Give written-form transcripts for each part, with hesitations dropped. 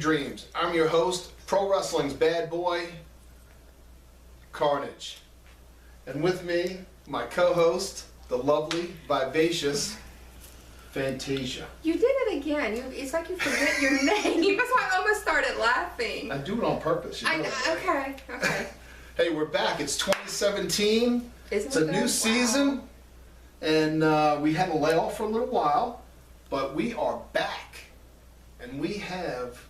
Dreams. I'm your host, Pro Wrestling's bad boy, Carnage. And with me, my co-host, the lovely, vivacious Fantasia. You did it again. It's like you forget your name. That's why I almost started laughing. I do it on purpose. You know okay. Hey, we're back. It's 2017. It's a new season. And we had a layoff for a little while, but we are back. And we have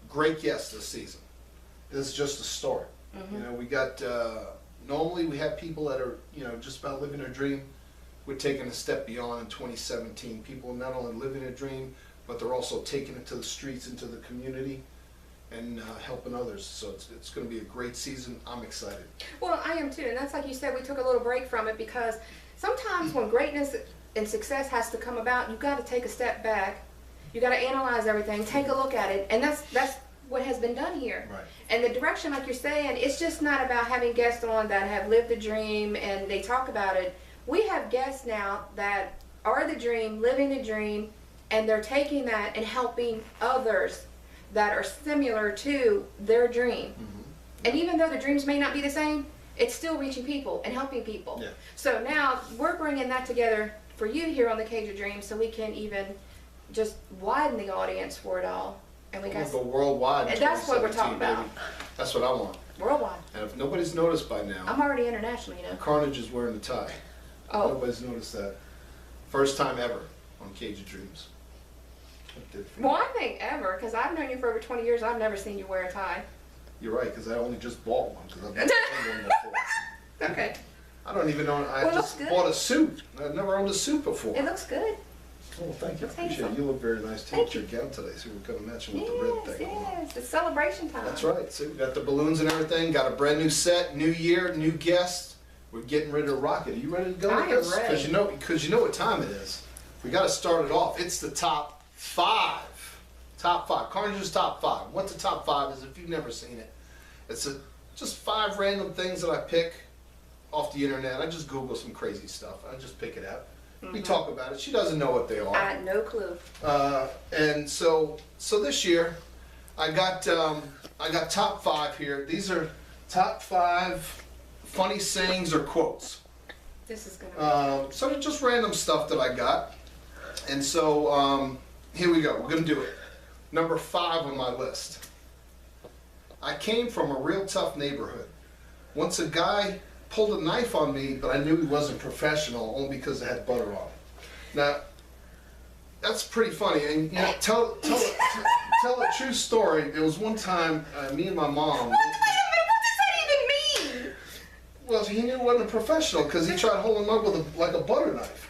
great guests this season. This is just a start. Mm-hmm. You know, we got, normally we have people that are, you know, just about living their dream. We're taking a step beyond in 2017. People not only living a dream, but they're also taking it to the streets, into the community, and helping others. So it's going to be a great season. I'm excited. Well, I am too. And that's like you said, we took a little break from it because sometimes when greatness and success has to come about, you've got to take a step back. You got to analyze everything, take a look at it, and that's what has been done here. Right. And the direction, like you're saying, it's just not about having guests on that have lived the dream and they talk about it. We have guests now that are the dream, living the dream, and they're taking that and helping others that are similar to their dream. Mm-hmm. And even though the dreams may not be the same, it's still reaching people and helping people. Yeah. So now we're bringing that together for you here on the Cage of Dreams, so we can even just widen the audience for it all. And we got go worldwide. And that's what we're talking about. Baby. That's what I want. Worldwide. And if nobody's noticed by now, I'm already international, you know. Carnage is wearing a tie. Oh. Nobody's noticed that. First time ever on Cage of Dreams. Well, I think ever, because I've known you for over 20 years. I've never seen you wear a tie. You're right, because I only just bought one, because I've never owned one before. Okay. I don't even know. I just bought a suit. I've never owned a suit before. It looks good. Oh, thank you. I appreciate it. You look very nice too with your gown today, so we're going to match with the red thing. Yes, it's celebration time. That's right. So we got the balloons and everything. Got a brand new set, new year, new guests. We're getting ready to rock it. Are you ready to go? I am ready. Because you know what time it is. We got to start it off. It's the top five. Top five. Carnage's top five. What the top five is, if you've never seen it, it's just 5 random things that I pick off the internet. I just Google some crazy stuff. I just pick it out. Mm-hmm. We talk about it. She doesn't know what they are. I had no clue. And so this year, I got top 5 here. These are top 5 funny sayings or quotes. This is gonna. So just random stuff that I got. And so here we go. We're gonna do it. Number 5 on my list. I came from a real tough neighborhood. Once a guy pulled a knife on me, but I knew he wasn't professional only because it had butter on it. Now, that's pretty funny. And you know, tell a true story. There was one time, me and my mom. Wait a minute, what does that even mean? Well, he knew he wasn't a professional because he tried holding him up with like a butter knife.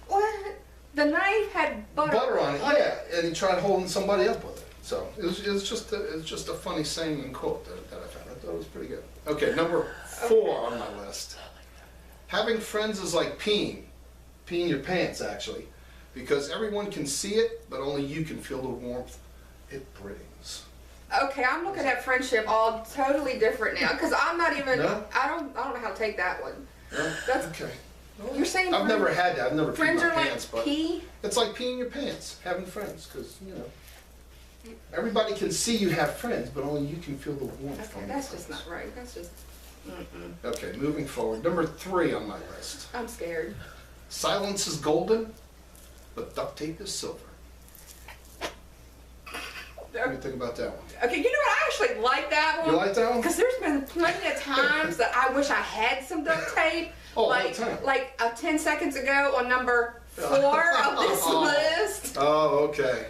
What? The knife had butter on it, yeah, and he tried holding somebody up with it. So it was just a funny saying and quote that I found. I thought it was pretty good. Okay, number 4 on my list. Having friends is like peeing your pants actually, because everyone can see it, but only you can feel the warmth it brings. Okay, I'm looking at friendship all totally different now, because I'm not even. No? I don't know how to take that one. Yeah? That's okay. You're saying I've never had that. I've never peed my pants, like pee? But it's like peeing your pants, having friends, because you know. Everybody can see you have friends, but only you can feel the warmth. Okay, that's just not right. That's just. Okay, moving forward. Number 3 on my list. I'm scared. Silence is golden, but duct tape is silver. What do you think about that one? Okay, you know what? I actually like that one. You like that one? Because there's been plenty of times that I wish I had some duct tape. Oh, like, all the time. Like 10 seconds ago on number 4 of this list. Oh, okay.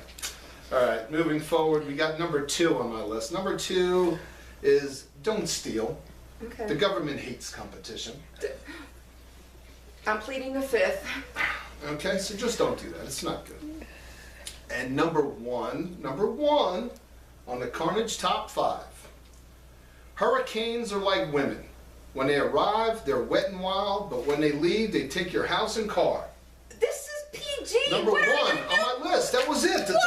All right, moving forward, we got number 2 on my list. Number 2 is don't steal. Okay. The government hates competition. I'm pleading the 5th. Okay, so just don't do that. It's not good. And number one on the Carnage top 5. Hurricanes are like women. When they arrive, they're wet and wild, but when they leave, they take your house and car. This is PG. Number 1 on my list. That was it. The top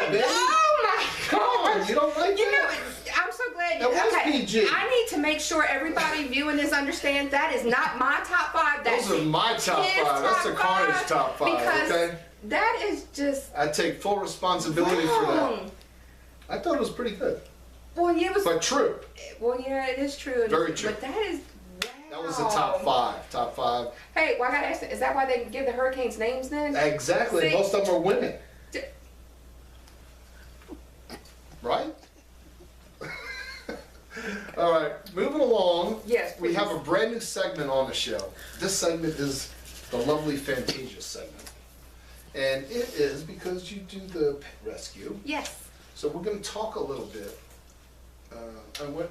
5, baby. Oh my God. Come on, you don't like You know, that? I'm so glad That was PG. I need to make sure everybody viewing this understands that is not my top 5. That's Those are my top 5. That's the Carnage top 5. Because okay? that is just. I take full responsibility for that. I thought it was pretty good. Well, yeah, it was. But true. Well, yeah, it is true. Very true. But that is. Wow. That was the top five. Top five. Hey, well, I gotta ask, is that why they give the hurricanes names then? Exactly. See? Most of them are women. Right? All right, moving along. Yes, we please. have a brand new segment on the show. This segment is the lovely Fantasia segment. And it is because you do the pet rescue. Yes. So we're going to talk a little bit.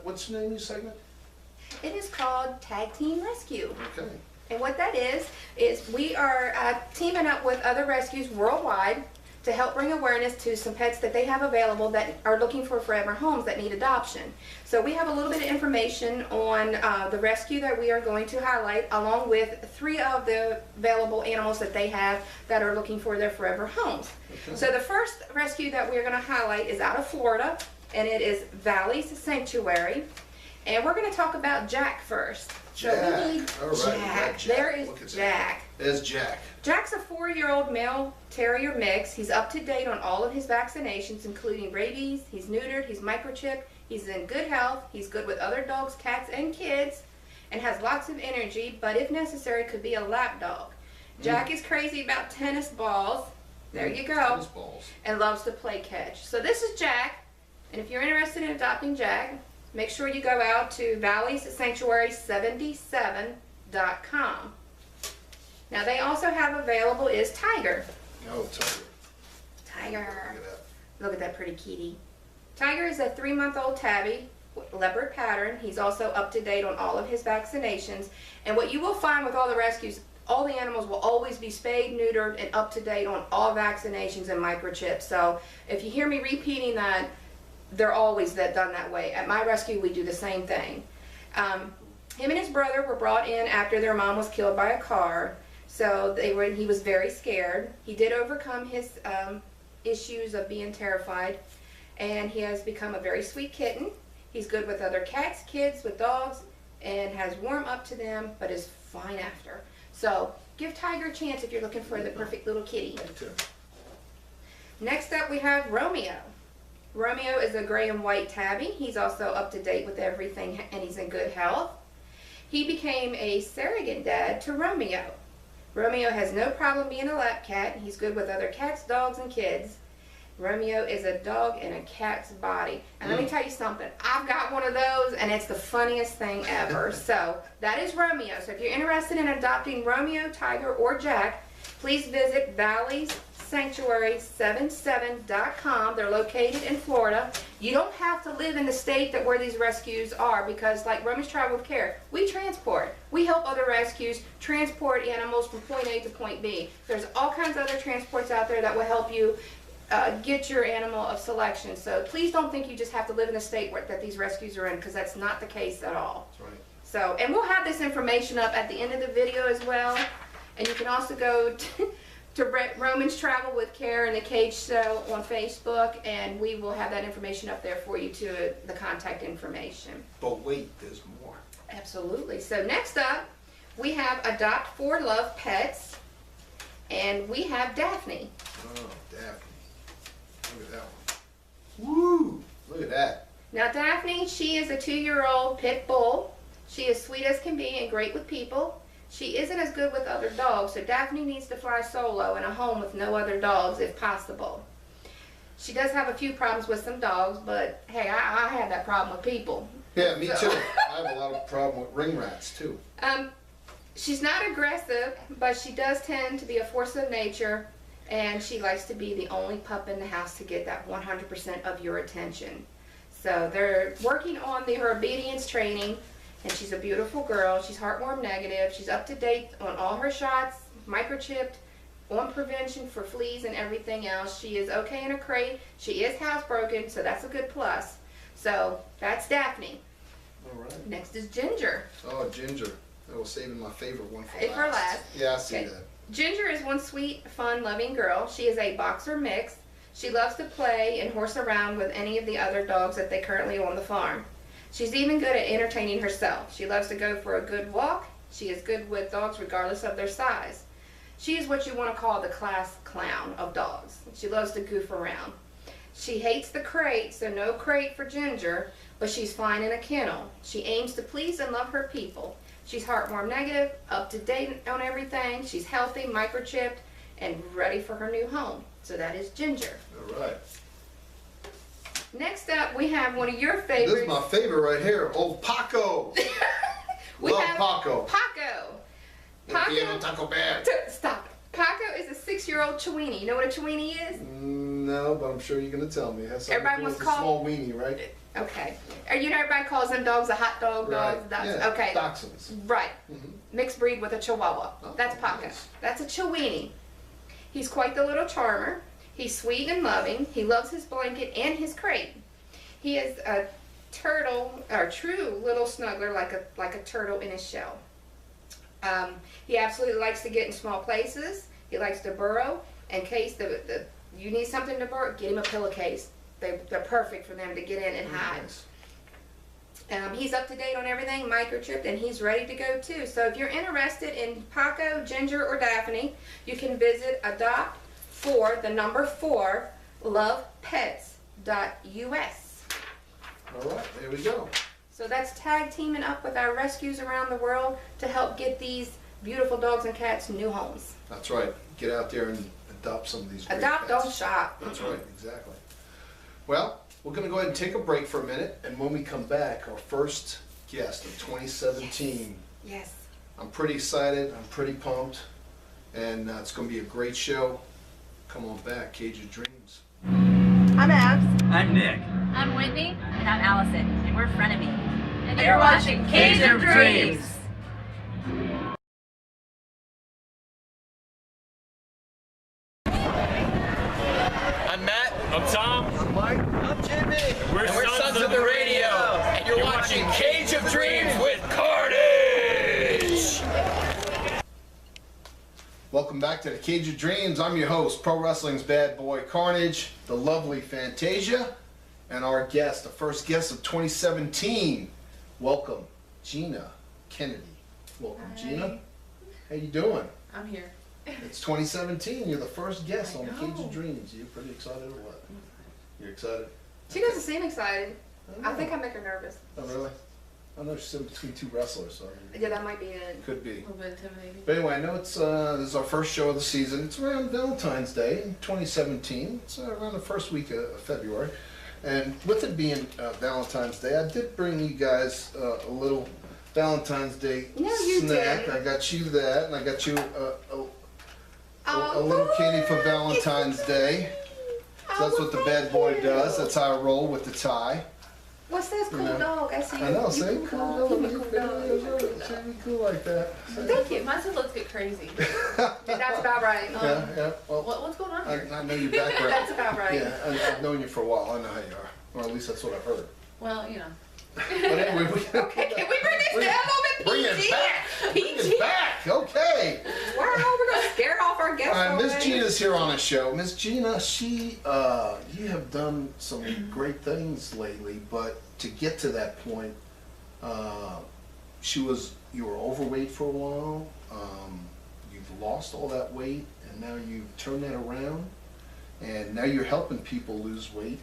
What's the name of your segment? It is called Tag Team Rescue. Okay. And what that is we are teaming up with other rescues worldwide to help bring awareness to some pets that they have available that are looking for forever homes that need adoption. So we have a little bit of information on the rescue that we are going to highlight, along with 3 of the available animals that they have that are looking for their forever homes. Okay. So the first rescue that we're going to highlight is out of Florida, and it is Valley's Sanctuary. And we're going to talk about Jack first. Jack. So we need All right, Jack. Jack. There is Jack. There's Jack. Jack's a 4-year-old male terrier mix. He's up to date on all of his vaccinations, including rabies. He's neutered, he's microchipped, he's in good health, he's good with other dogs, cats, and kids, and has lots of energy, but if necessary, could be a lap dog. Jack is crazy about tennis balls. There you go. Tennis balls. And loves to play catch. So this is Jack, and if you're interested in adopting Jack, make sure you go out to valleyssanctuary77.com. Now they also have available is Tiger. Oh, Tiger. Tiger. Look at that. Look at that pretty kitty. Tiger is a 3-month-old tabby with leopard pattern. He's also up to date on all of his vaccinations. And what you will find with all the rescues, all the animals will always be spayed, neutered, and up to date on all vaccinations and microchips. So if you hear me repeating that, they're always done that way. At my rescue, we do the same thing. Him and his brother were brought in after their mom was killed by a car. So he was very scared. He did overcome his issues of being terrified, and he has become a very sweet kitten. He's good with other cats, kids, with dogs, and has warmed up to them, but is fine after. So give Tiger a chance if you're looking for the perfect little kitty. Next up we have Romeo. Romeo is a gray and white tabby. He's also up to date with everything, and he's in good health. He became a surrogate dad to Romeo. Romeo has no problem being a lap cat. He's good with other cats, dogs, and kids. Romeo is a dog in a cat's body. And let me tell you something. I've got one of those, and it's the funniest thing ever. So that is Romeo. So if you're interested in adopting Romeo, Tiger, or Jack, please visit valleyssanctuary77.com. They're located in Florida. You don't have to live in the state where these rescues are, because like Romeo's Travel with Care, we transport. We help other rescues transport animals from point A to point B. There's all kinds of other transports out there that will help you get your animal of selection. So please don't think you just have to live in the state that these rescues are in, because that's not the case at all. That's right. So, and we'll have this information up at the end of the video as well. And you can also go to Romeo's Travel with Care and the Cage Show on Facebook, and we will have that information up there for you to the contact information. But wait, there's more. Absolutely. So next up, we have Adopt for Love Pets, and we have Daphne. Oh, Daphne. Look at that one. Woo! Look at that. Now Daphne, she is a 2-year-old pit bull. She is sweet as can be and great with people. She isn't as good with other dogs, so Daphne needs to fly solo in a home with no other dogs if possible. She does have a few problems with some dogs, but hey, I had that problem with people. Yeah, me too. I have a lot of problem with ring rats too. She's not aggressive, but she does tend to be a force of nature, and she likes to be the only pup in the house to get that 100% of your attention. So they're working on her obedience training. And she's a beautiful girl. She's heartworm negative. She's up to date on all her shots, microchipped, on prevention for fleas and everything else. She is okay in a crate. She is housebroken, so that's a good plus. So that's Daphne. All right. Next is Ginger. Oh, Ginger. I was saving my favorite one for For last. Yeah, I see that. Ginger is one sweet, fun, loving girl. She is a boxer mix. She loves to play and horse around with any of the other dogs that they currently own on the farm. She's even good at entertaining herself. She loves to go for a good walk. She is good with dogs regardless of their size. She is what you want to call the class clown of dogs. She loves to goof around. She hates the crate, so no crate for Ginger, but she's fine in a kennel. She aims to please and love her people. She's heartworm negative, up to date on everything. She's healthy, microchipped, and ready for her new home. So that is Ginger. All right. Next up, we have one of your favorites. This is my favorite right here, old Paco. Love Paco. Paco. Taco Bell. Stop. Paco is a 6-year-old Chiweenie. You know what a Chiweenie is? No, but I'm sure you're going to tell me. It has something Everybody to do wants with to a call- small weenie, right? Okay. You know everybody calls them dogs a hot dog, dogs, Right. dogs. Yeah, Okay. Dachshunds. Right. Mhm. Mixed breed with a Chihuahua. Oh, That's Paco. nice. That's a Chiweenie. He's quite the little charmer. He's sweet and loving. He loves his blanket and his crate. He is a turtle, or true little snuggler, like a turtle in his shell. He absolutely likes to get in small places. He likes to burrow. In case you need something to burrow, get him a pillowcase. They're perfect for them to get in and hide. Nice. He's up to date on everything, microchipped, and he's ready to go too. So if you're interested in Paco, Ginger, or Daphne, you can visit adopt4lovepets.us. All right, there we go. So that's tag teaming up with our rescues around the world to help get these beautiful dogs and cats new homes. That's right. Get out there and adopt some of these great Adopt, pets. don't shop. That's right, exactly. Well, we're going to go ahead and take a break for a minute, and when we come back, our first guest of 2017. Yes. I'm pretty excited. I'm pretty pumped, and it's going to be a great show. Come on back, Cage of Dreams. I'm Abs. I'm Nick. I'm Whitney. And I'm Allison. And we're Frenemy. And you're watching Cage of Dreams. I'm Matt. I'm Tom. I'm Mike. I'm Jimmy. We're Sons of the Radio. And you're watching Cage of Dreams with Carnage. Welcome back to the Cage of Dreams. I'm your host, Pro Wrestling's bad boy Carnage, the lovely Fantasia, and our guest, the first guest of 2017. Welcome, Jeannia Kennedy. Welcome, Hi. Jeannia. How you doing? I'm here. It's 2017. You're the first guest I on the know. Cage of Dreams. You pretty excited or what? You're excited? She doesn't seem excited. I know. think I make her nervous. Oh, really? I know she's in between two wrestlers, so I mean, Yeah, that might be it. could be. A little bit intimidating. But anyway, I know it's this is our first show of the season. It's around Valentine's Day in 2017. It's around the first week of February. And with it being Valentine's Day, I did bring you guys a little Valentine's Day No, you snack. didn't. I got you that, and I got you a little kitty for Valentine's Day. So that's what the bad boy does. That's how I roll with the tie. What's this cool Yeah. dog? I see you. I know, you see? cool Cool dog. dog. You a cool dog. Should be cool like that. Thank you. Mine said let's get crazy. That's about right. Yeah, yeah. Well, What's going on here? I know your background. That's about right. Yeah, I've known you for a while. I know how you are. Or at least that's what I've heard. Well, you know. But anyway, Okay, can we bring this down a little bit? Bring it PG? back. Bring PG. it back. Okay. Wow, we're gonna scare off our guests. All right, Miss already. Jeannia's here on the show. Miss Jeannia, you have done some great things lately, but to get to that point, you were overweight for a while. You've lost all that weight, and now you've turned that around, and now you're helping people lose weight.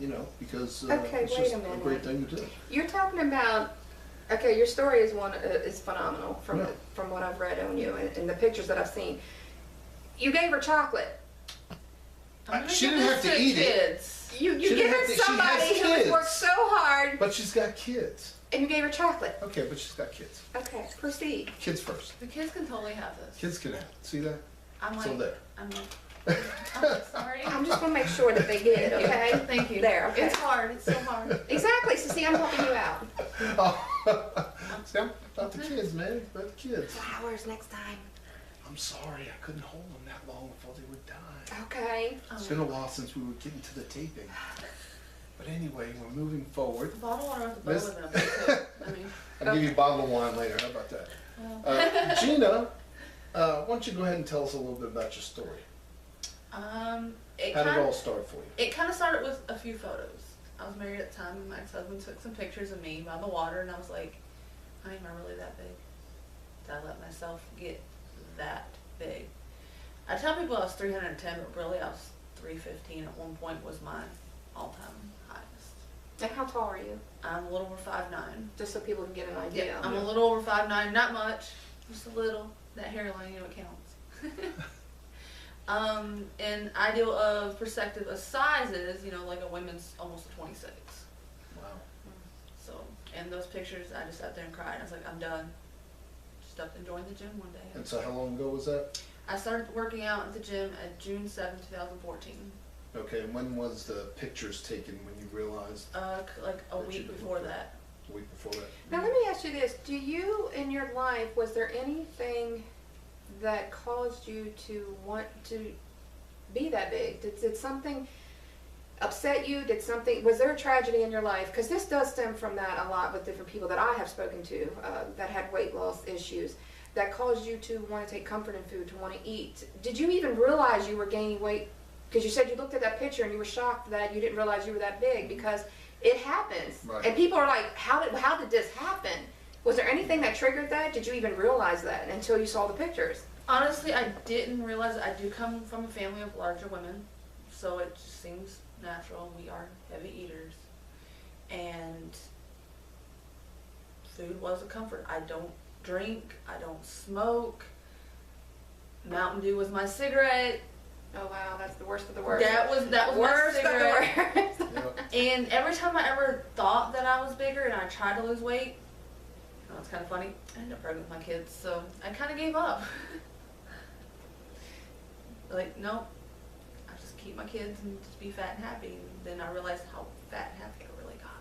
You know, because Okay, it's wait just a a minute. great thing to do. You're talking about. Okay, your story is phenomenal from Yeah. from what I've read on you and the pictures that I've seen. You gave her chocolate. I'm gonna She give didn't this have to to eat it. kids. You She didn't give have her to- she has somebody who has kids. worked so hard, But she's got kids. and you gave her chocolate. Okay, but she's got kids. Okay, proceed. Kids first. The kids can totally have this. Kids can have it. See that? I'm like, So there. I'm like sorry. I'm just gonna make sure that they get it. Okay. Thank you. There. Okay. It's hard. It's so hard. Exactly. So see, I'm helping you out. Oh, see, I'm about the kids, man. About the kids. Flowers next time. I'm sorry, I couldn't hold them that long before they would die. Okay. It's been a while since we were getting to the taping. But anyway, we're moving forward. The bottle water with the Miss- bow with them. I mean, I'll give you a bottle of wine later. How about that? Jeannia, why don't you go ahead and tell us a little bit about your story? it How did it kind all start for you? it kind of started with a few photos. I was married at the time, and my ex-husband took some pictures of me by the water, and I was like, "Honey, am I really that big? Did I let myself get that big?" I tell people I was 310, but really I was 315 at one point was my all-time highest. And how tall are you? I'm a little over 5'9". Just so people can get an idea. Yeah, I'm a little over 5'9", not much, just a little. That hairline, it counts. And ideal of perspective of sizes, like a women's almost a 26. Wow. So, and those pictures, I just sat there and cried. I was like, I'm done. Just up and joined the gym one day. And so how long ago was that? I started working out at the gym at June 7, 2014. Okay, and when was the pictures taken when you realized? Like a week before that. A week before that. Now let me ask you this. Do you, in your life, was there anything that caused you to want to be that big? Did something upset you? Was there a tragedy in your life? Because this does stem from that a lot with different people that I have spoken to that had weight loss issues that caused you to want to take comfort in food, to want to eat. Did you even realize you were gaining weight? Because you said you looked at that picture and you were shocked that you didn't realize you were that big, because it happens. Right. And people are like, how did this happen? Was there anything that triggered that? Did you even realize that until you saw the pictures? Honestly, I didn't realize it. I do come from a family of larger women, so it just seems natural. We are heavy eaters. And food was a comfort. I don't drink. I don't smoke. Mountain Dew was my cigarette. Oh wow, that's the worst of the worst. That was Worst my cigarette. of the worst. And every time I ever thought that I was bigger and I tried to lose weight, it's kind of funny, I ended up pregnant with my kids, so I kind of gave up. Like, no, I just keep my kids and just be fat and happy. And then I realized how fat and happy I really got.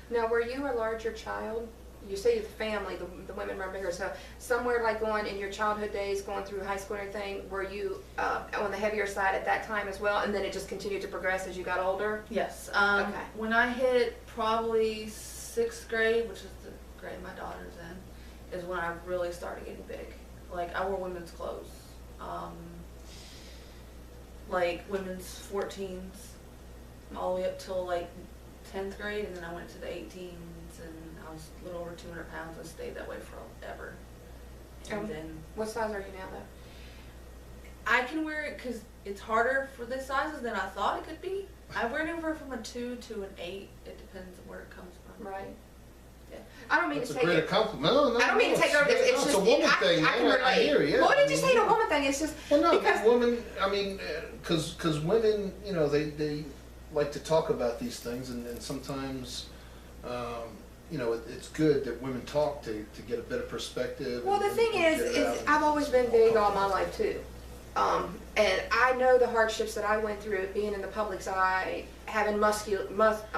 Now, were you a larger child? You say the family, the women were bigger, so somewhere like in your childhood days, going through high school and everything, were you on the heavier side at that time as well, and then it just continued to progress as you got older? Yes. Okay. When I hit probably 6th grade, which is the grade my daughter's in, is when I really started getting big. Like, I wore women's clothes. Like women's 14s, all the way up till like 10th grade, and then I went to the 18s, and I was a little over 200 pounds and stayed that way forever. And then What size are you now, though? I can wear it because it's harder for the sizes than I thought it could be. I wear anywhere from a 2 to an 8. It depends on where it comes from. Right. Yeah. I don't mean That's to a take great it. compliment. No, I don't mean to take over this. It's it's just a woman I thing. can man. relate. I hear you. What did you say? The woman thing? It's just Well, no, because women. I mean, because women, they like to talk about these things, and sometimes, it's good that women talk to get a better perspective. Well, the and thing get is it out. I've always been big all my life too. And I know the hardships that I went through being in the public's eye, having a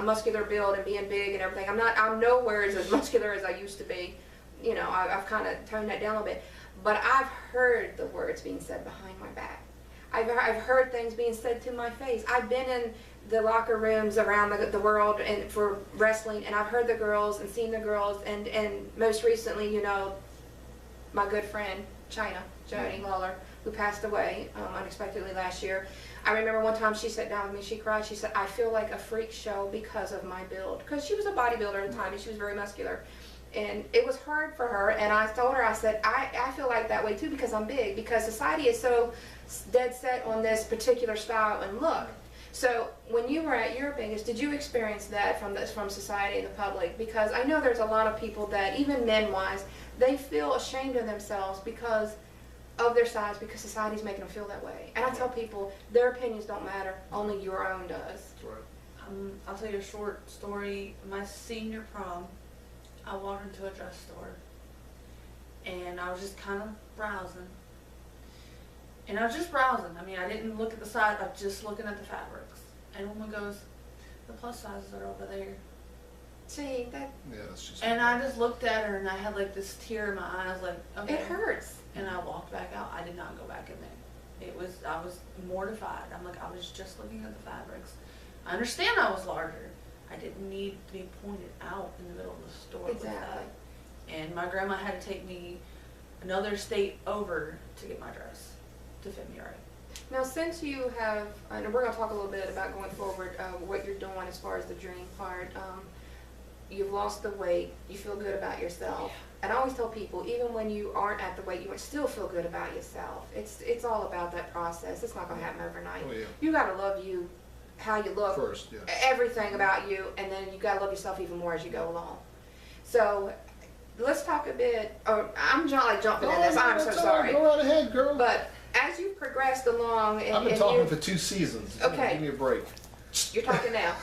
muscular build and being big and everything. I'm nowhere as muscular as I used to be. I've kind of toned that down a little bit. But I've heard the words being said behind my back. I've heard things being said to my face. I've been in the locker rooms around the world and for wrestling, and I've heard the girls and seen the girls, and most recently, my good friend, Joni Lawler, who passed away unexpectedly last year. I remember one time she sat down with me, she cried, she said, I feel like a freak show because of my build. Because she was a bodybuilder at the time and she was very muscular. And it was hard for her, and I told her, I said, I feel like that way too because I'm big, because society is so dead set on this particular style and look. So when you were at your biggest, did you experience that from society and the public? Because I know there's a lot of people that, even men-wise, they feel ashamed of themselves because of their size, because society's making them feel that way. And I tell people, their opinions don't matter, only your own does. That's right. I'll tell you a short story. My senior prom, I walked into a dress store, and I was just kind of browsing. And I was just browsing. I mean, I didn't look at the side, I was just looking at the fabrics. And a woman goes, the plus sizes are over there. See, that Yeah, that's just. And I just looked at her, and I had like this tear in my eye. I was like, okay. it hurts. And I walked back out. I did not go back in there. I was mortified. I'm like, I was just looking at the fabrics. I understand I was larger. I didn't need to be pointed out in the middle of the store with Exactly. that. And my grandma had to take me another state over to get my dress to fit me right. Now, since you have, and we're going to talk a little bit about going forward, what you're doing as far as the dream part, you've lost the weight, you feel good about yourself. And I always tell people, even when you aren't at the weight, you still feel good about yourself. It's all about that process. It's not going to happen overnight. Oh, yeah. You got to love you, how you look, First, yeah. everything about you, and then you got to love yourself even more as you go along. So let's talk a bit. I'm jumping in this. I'm so sorry. Go right ahead, girl. But as you've progressed along, and I've been and talking you- for 2 seasons. Okay. Give me a break. You're talking now.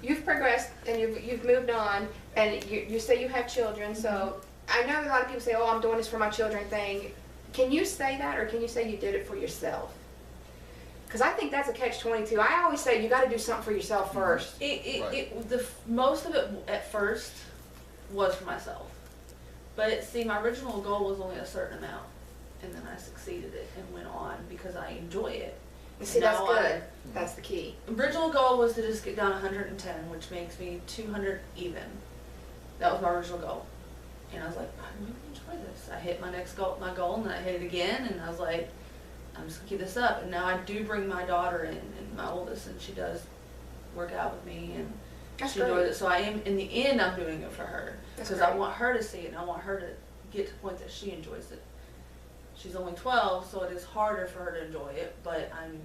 You've progressed and you've moved on, and you say you have children. So I know a lot of people say, "Oh, I'm doing this for my children." Thing. Can you say that, or can you say you did it for yourself? Because I think that's a catch-22. I always say you got to do something for yourself first. Most of it at first was for myself, but see, my original goal was only a certain amount, and then I succeeded it and went on because I enjoy it. See, that's Now good. That's the key. Original goal was to just get down 110, which makes me 200 even. That was my original goal, and I was like, I really enjoy this. I hit my goal, and then I hit it again, and I was like, I'm just gonna keep this up. And now I do bring my daughter in, and my oldest, and she does work out with me, and That's she enjoys great. it. So I am, in the end, I'm doing it for her That's because I great. want her to see it, and I want her to get to the point that she enjoys it. She's only 12, so it is harder for her to enjoy it, but I'm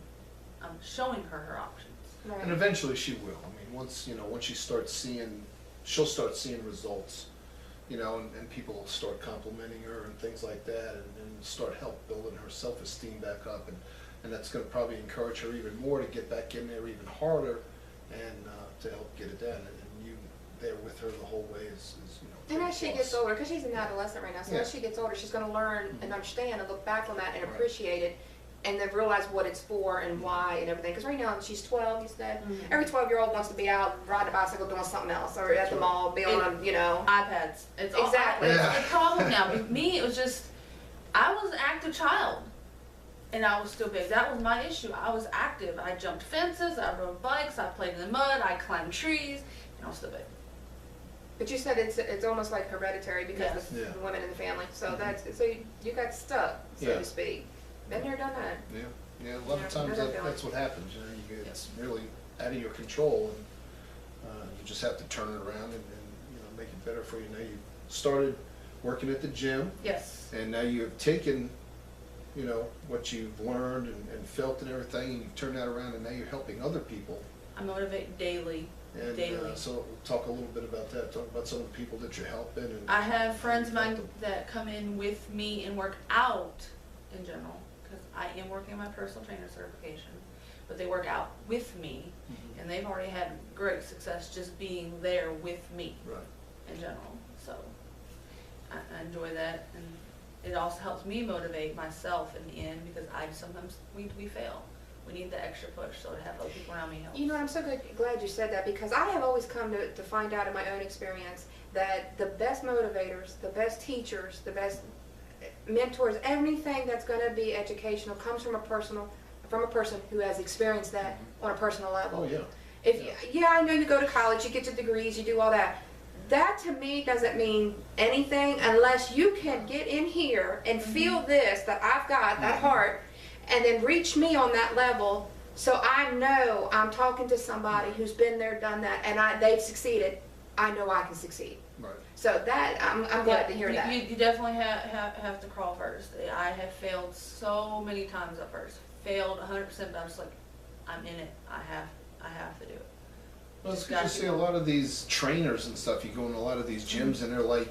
showing her options. Right. And eventually she will. I mean, once she starts seeing, she'll start seeing results, and people will start complimenting her and things like that, and start help building her self-esteem back up, and that's going to probably encourage her even more to get back in there even harder, and to help get it done. And you there with her the whole way is And as she gets older, because she's an adolescent right now, so Yeah. as she gets older, she's going to learn and understand and look back on that and appreciate it, and then realize what it's for and why and everything. Because right now she's 12, you said. Every 12-year-old wants to be out riding a bicycle doing something else, or at the mall, be on a, iPads. It's all Exactly. It's Yeah. the problem now. With me, it was just, I was an active child, and I was still big. That was my issue. I was active. I jumped fences, I rode bikes, I played in the mud, I climbed trees, and I was still big. But you said it's almost like hereditary because Yes. of the Yeah. women in the family. So you got stuck, so Yeah. to speak. Been there, done that. Yeah, a lot of times that's what happens. It's really out of your control, and you just have to turn it around and make it better for you. Now you started working at the gym, Yes. and now you have taken what you've learned and felt and everything, and you've turned that around, and now you're helping other people. I motivate daily. And Daily. so we'll talk a little bit about that. Talk about some of the people that you're helping. And I have friends of help mine them. that come in with me and work out in general, because I am working on my personal trainer certification, but they work out with me, and they've already had great success just being there with me Right. in general. So I enjoy that, and it also helps me motivate myself in the end, because we fail. We need the extra push, so to have other people around me helps. I'm so glad you said that, because I have always come to find out in my own experience that the best motivators, the best teachers, the best mentors, anything that's going to be educational comes from a person who has experienced that on a personal level. Oh yeah. I know you go to college, you get your degrees, you do all that. That to me doesn't mean anything unless you can get in here and feel this, that I've got, that heart, and then reach me on that level, so I know I'm talking to somebody who's been there, done that, and they've succeeded. I know I can succeed. Right. So that I'm glad to hear that. You definitely have to crawl first. I have failed so many times at first. Failed 100%, but I'm just like, I'm in it. I have to do it. Well, it's Just good gotta to see keep a going. lot of these trainers and stuff. You go in a lot of these gyms, and they're like,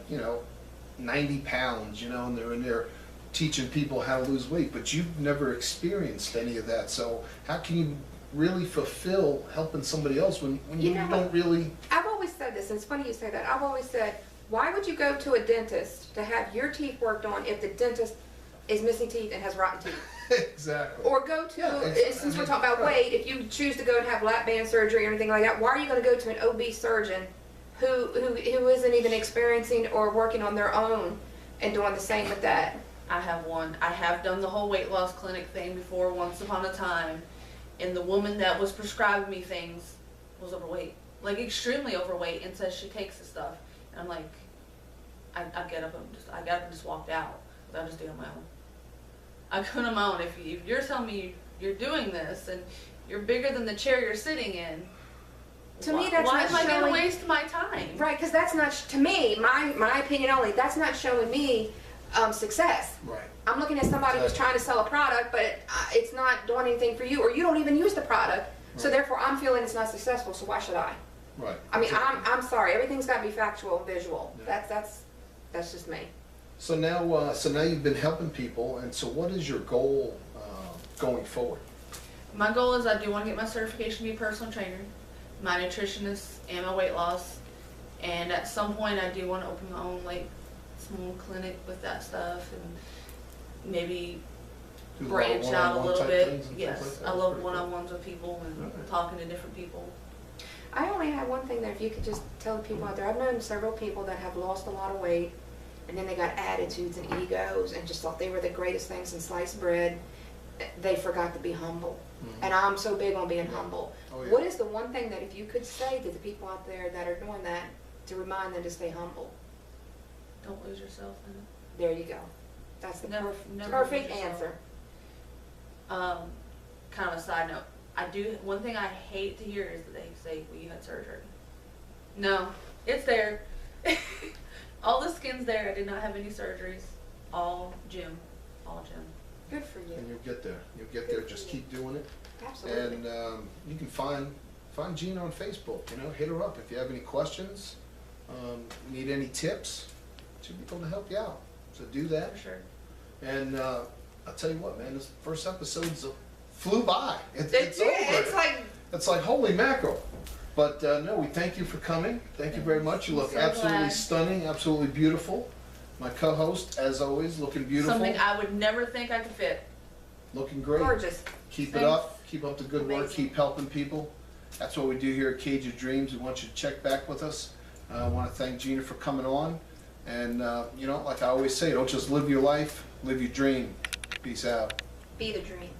90 pounds, and they're in there teaching people how to lose weight, but you've never experienced any of that. So how can you really fulfill helping somebody else when you don't really? I've always said this, and it's funny you say that. I've always said, why would you go to a dentist to have your teeth worked on if the dentist is missing teeth and has rotten teeth? Exactly. Or go to, since we're talking about weight, if you choose to go and have lap band surgery or anything like that, why are you going to go to an OB surgeon who isn't even experiencing or working on their own and doing the same with that? I have one. I have done the whole weight loss clinic thing before once upon a time, and the woman that was prescribing me things was overweight, like extremely overweight, and says she takes the stuff. And I'm like, I got up and just walked out. I just do it on my own. I couldn't on my own. If you're telling me you're doing this and you're bigger than the chair you're sitting in, To me, that's why not am I going to showing. waste my time? Right, because that's not, to me, my opinion only, that's not showing me success. Right. I'm looking at somebody who's trying to sell a product, but it's not doing anything for you, or you don't even use the product, so therefore I'm feeling it's not successful, so why should I? Right. I mean, I'm sorry, everything's got to be factual and visual. Yeah. That's just me. So now you've been helping people, and so what is your goal going forward? My goal is I do want to get my certification to be a personal trainer, my nutritionist, and my weight loss. And at some point, I do want to open my own like small clinic with that stuff, and maybe Do a lot of branch out a one-on-one little type bit. things and things Yes, like that? I That's love pretty cool. one-on-ones with people and Alright. talking to different people. I only have one thing there, if you could just tell the people out there, I've known several people that have lost a lot of weight, and then they got attitudes and egos and just thought they were the greatest things in sliced bread. They forgot to be humble. And I'm so big on being humble. Oh, yeah. What is the one thing that if you could say to the people out there that are doing that to remind them to stay humble? Don't lose yourself in it. There you go. That's the Never perfect lose yourself. answer. Kind of a side note. One thing I hate to hear is that they say, well, you had surgery. No, it's there. All the skin's there. I did not have any surgeries. All gym. Good for you. And you'll get there. You'll get there. Just keep doing it. Absolutely. And you can find Jean on Facebook. You know, hit her up if you have any questions, need any tips. She'll be able to help you out. So do that. For sure. And I'll tell you what, man, this first episode's flew by. It's It's over. like, It's like holy mackerel. But no, we thank you for coming. Thank you very much. You look So absolutely glad. stunning, absolutely beautiful. My co-host, as always, looking beautiful, Something I would never think I could fit. looking great. gorgeous. Keep it Thanks. up. Keep up the good work. Amazing. Keep helping people. That's what we do here at Cage of Dreams. We want you to check back with us. I want to thank Jeannia for coming on. And, you know, like I always say, don't just live your life, live your dream. Peace out. Be the dream.